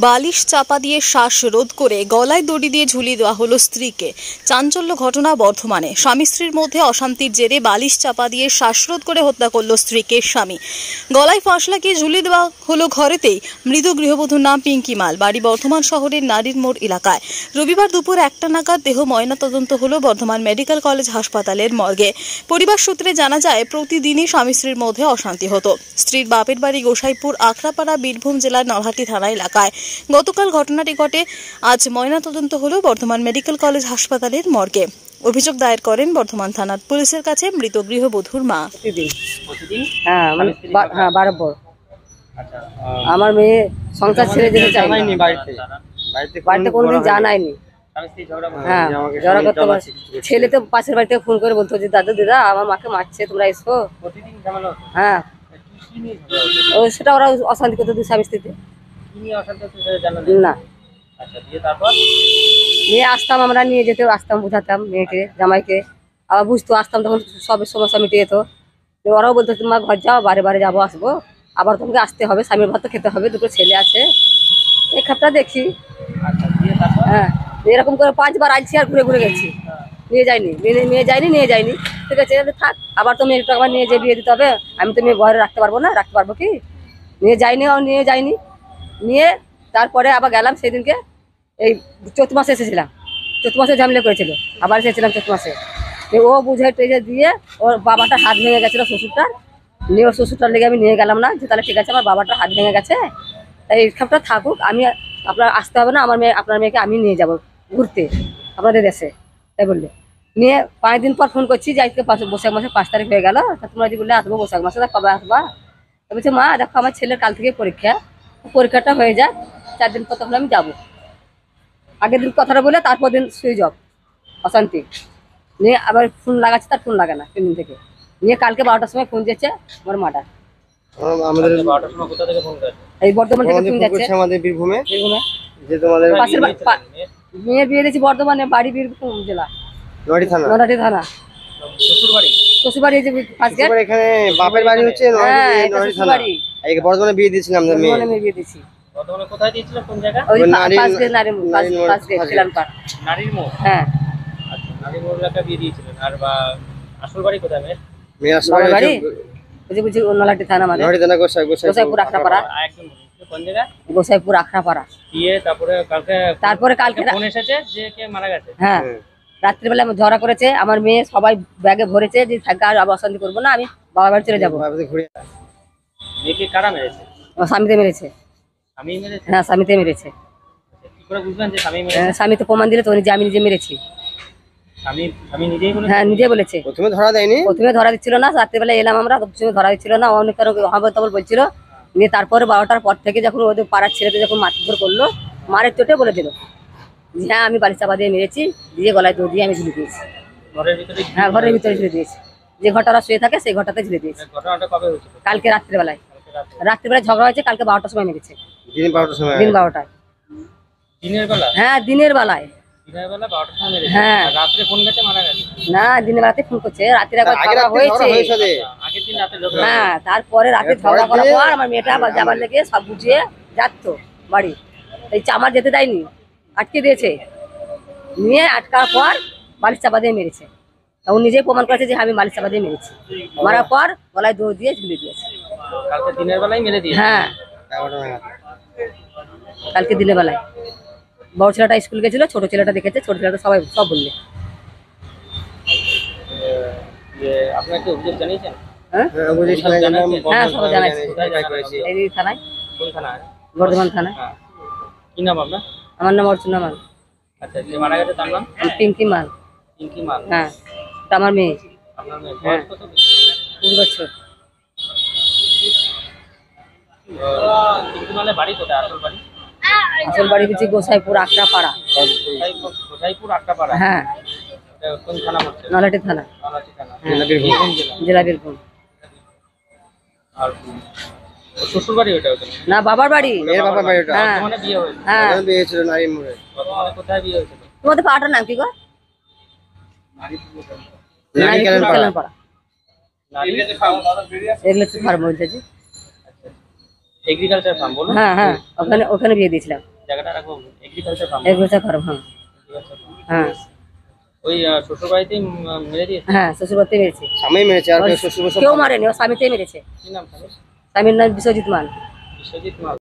বালিশ চাপা দিয়ে শ্বাসরোধ করে গলায় দড়ি দিয়ে ঝুলিয়ে দেওয়া হলো স্ত্রীকে। চাঞ্চল্য ঘটনা বর্ধমানে। স্বামী স্ত্রীর মধ্যে অশান্তির জেরে বালিশ চাপা দিয়ে শ্বাসরোধ করে হত্যা করল স্ত্রীকে স্বামী। গলায় ফাঁস লাগিয়ে ঝুলিয়ে দেওয়া হলো ঘরেতেই। মৃত গৃহবধূর নাম পিঙ্কি মাল, বাড়ি বর্ধমান শহরের নারীর মোড় এলাকায়। রবিবার দুপুর 1টা নাগাদ দেহ ময়নাতদন্ত হলো বর্ধমান মেডিকেল কলেজ হাসপাতালের মর্গে। পরিবার সূত্রে জানা যায়, প্রতিদিনই স্বামী স্ত্রীর মধ্যে অশান্তি হতো। স্ত্রীর বাপের বাড়ি গোসাইপুর আখড়াপাড়া, বীরভূম জেলার নলহাটি থানা এলাকায়। গতকাল ঘটনাটি ঘটে। আজ ময়নাতদন্ত হলো বর্ধমান মেডিকেল কলেজ হাসপাতালের মর্গে। অভিযোগ দায়ের করেন বর্ধমান থানার পুলিশের কাছে মৃত গৃহবধূর মা। আমার মেয়ে সংসার ছেড়ে যেতে চায়নি, বাড়িতে কোনোদিন জানায়নি। হ্যাঁ, ঝগড়া করতে পারছি। ছেলে তো পাশের বাড়িতে ফোন করে বলতো যে দাদা দিদা আমার মাকে মারছে, তোমরা এসো। হ্যাঁ, সেটা ওরা অশান্তি করতো স্বামী স্ত্রীতে। না, নিয়ে আসতাম, আমরা নিয়ে যেতে আসতাম, বুঝাতাম মেয়েকে, জামাইকে, আবার বুঝতো, আসতাম, তখন সবের সমস্যা মিটিয়ে যেত। ওরাও বলতো তোমার ঘর যাও, বারে বারে যাবো আসবো, আবার তোমাকে আসতে হবে, স্বামীর ভাত তো খেতে হবে, দুটো ছেলে আছে, এই খাপটা দেখি। হ্যাঁ, এরকম করে 5বার আইছি আর ঘুরে ঘুরে গেছি, নিয়ে যাইনি। ঠিক আছে, থাক, আবার তো মেয়েটা আবার নিয়ে যে বিয়ে দিতে হবে, আমি তো মেয়ে ঘরে রাখতে পারবো না, রাখতে পারবো কি? নিয়ে যাইনি। নিয়ে তারপরে আবার গেলাম সেদিনকে, এই চৈত মাসে এসেছিলাম, চৈত মাসে ঝামেলা করেছিল, আবার এসেছিলাম চৈত মাসে। ও বুঝে টুঝে দিয়ে ওর বাবাটা হাত ভেঙে গেছিলো শ্বশুরটার, নিয়ে ওর শ্বশুরটার লেগে আমি নিয়ে গেলাম না, যে তাহলে ঠিক আছে আমার বাবাটার হাত ভেঙে গেছে, তাই এই সবটা থাকুক, আমি আপনার আসতে হবে না, আপনার মেয়েকে আমি নিয়ে যাব ঘুরতে আপনাদের দেশে, তাই বললে। নিয়ে 5 দিন পর ফোন করছি যে আজকে বৈশাখ মাসে 5 তারিখ হয়ে গেল, তোমরা যে বললে আসবো বৈশাখ মাসে, কবে আসবা? বলছে মা দেখো আমার ছেলের কাল থেকে পরীক্ষাটা হয়ে যায়, 4 দিন পর তখন আমি যাবো। আগের দিন কথাটা বলে তারপর দিন সুইচ অফ, অশান্তি। নিয়ে আবার ফোন লাগাচ্ছে, তার ফোন লাগে না 3 দিন থেকে। নিয়ে কালকে 12টার সময় ফোন দিয়েছে আমার মাটা, এই বর্ধমান থেকে ফোন যাচ্ছে আমাদের বীরভূমে, যে তোমাদের মেয়ে বিয়ে দিয়েছি বর্ধমানে, বাড়ি বীরভূম জেলা, নলহাটি থানা। শ্বশুর বাড়ি যে এখানে বাপের বাড়ি হচ্ছে নলহাটি থানা, বর্ধমানে বিয়ে দিয়েছিলাম, মেয়ে বিয়ে দিয়েছি। বর্ধমানে কোথায় দিয়েছিল, কোন জায়গা? ওই নারীর মোড়। হ্যাঁ, আচ্ছা, নারীর মোড় এলাকায় বিয়ে দিয়েছিলেন। আর আসল বাড়ি কোথায় মেয়ের? মেয়ের আসল বাড়ি বুঝি নলহাটি থানা, মানে নলহাটি থানা, গোসাইপুর আখড়াপাড়া। কোন জায়গা? গোসাইপুর আখড়াপাড়া। দিয়ে তারপরে কালকে ফোন এসেছে যে কে মারা গেছে। হ্যাঁ, রাত্রিবেলা ঝগড়া করেছে, আমার মেয়ে সবাই ব্যাগে ভরেছে যে থাকা আর অশান্তি করবো না, আমি বাবার বাড়ি চলে যাবো। মেয়েকে কারা মেরেছে? স্বামীতে মেরেছে। হ্যাঁ, স্বামীতে মেরেছে। স্বামী তো প্রমাণ দিলে তো যে আমি নিজে মেরেছি। হ্যাঁ, নিজে বলেছে। প্রথমে ধরা দিচ্ছিল না, রাত্রিবেলা এলাম আমরা, প্রথমে ধরা দিচ্ছিল না, অনেক হবল বলছিল। নিয়ে তারপরে 12টার পর থেকে যখন ওদের পাড়ার ছেলেদের যখন মারধর করলো, মারের চোটে বলে দিল যে হ্যাঁ আমি বালিশ চাপা দিয়ে মেরেছি, দিয়ে গলায় দড়ি দিয়ে আমি ঝুলে দিয়েছি। হ্যাঁ, ঘরের ভিতরে ঝুলে দিয়েছি, যে ঘরটা ওরা শুয়ে থাকে সেই ঘরটাতে ঝুলে দিয়েছি। কালকে রাত্রিবেলায় ঝগড়া হয়েছে, কালকে 12টার সময় মেরেছে। দিন 12টায়। হ্যাঁ, দিনের বেলায়। হ্যাঁ, না, দিনের বেলাতে ফোন করছে, রাতের একবার ঝগড়া হয়েছে। হ্যাঁ, তারপরে রাতে ঝগড়া করার পর আমার মেয়েটা যাবার লেগে সব বুঝিয়ে যাচ্ছ বাড়ি, এই আমার যেতে দেয়নি, আটকে দিয়েছে। নিয়ে আটকার পর বালিশ চাপা দিয়ে মেরেছে। ও নিজেই প্রমাণ করেছে যে আমি বালিশ চাপা দিয়ে মেরেছি। মারার পর গলায় দড়ি দিয়ে ঝুলে দিয়েছে। হ্যাঁ, কালকে দিনের বেলায়। বড় ছেলেটা স্কুল গেছিল, ছোট ছেলেটা দেখেছে, ছোট ছেলেটা সব বললে। হ্যাঁ, সব জানাইছি। এই থানায়, বর্ধমান থানায়। কি নাম আপনার? আমার নাম অর্চনা মাল। আচ্ছা, যে মারা গেছে তার নাম? পিঙ্কি মাল। হ্যাঁ, আমার মেয়ে। আপনার মেয়ে বয়স কত? 2 বছর। পিঙ্কি মালের বাড়ি কোথায়? আসল বাড়ি হচ্ছে গোসাইপুর আখড়াপাড়া। হ্যাঁ, কোন থানা পড়ছে? নলহাটি থানা, জেলা বীরভূম। আর শ্বশুর বাড়ি ওটা? না, বাবার বাড়ি। মেয়ের বাবার বাড়ি ওটা। হ্যাঁ, মানে বিয়ে হয়েছে। হ্যাঁ, বিয়ে হয়েছিল নারীর মোড়ে। বর্তমানে কোথায় বিয়ে হয়েছিল? তোমাদের পাড়াটার নাম কি গো? নারী কেলেন পাড়া। নারী এগুলো তো ফার্ম বলছে। এগ্রিকালচার ফার্ম বলুন। হ্যাঁ হ্যাঁ, ওখানে ওখানে বিয়ে দিয়েছিলাম। জায়গাটা রাখবো এগ্রিকালচার ফার্ম। এগুলো ফার্ম, হ্যাঁ হ্যাঁ ওই শ্বশুর বাড়িতেই মেরে দিয়েছে। হ্যাঁ, শ্বশুর বাড়িতে মেরেছে। স্বামী মেরেছে আর শ্বশুর কেউ মারেনি, ও স্বামীতেই মেরেছে। কি নাম তাহলে? স্বামীর নাম বিশ্বজিৎ মাল। বিশ্বজিৎ মাল।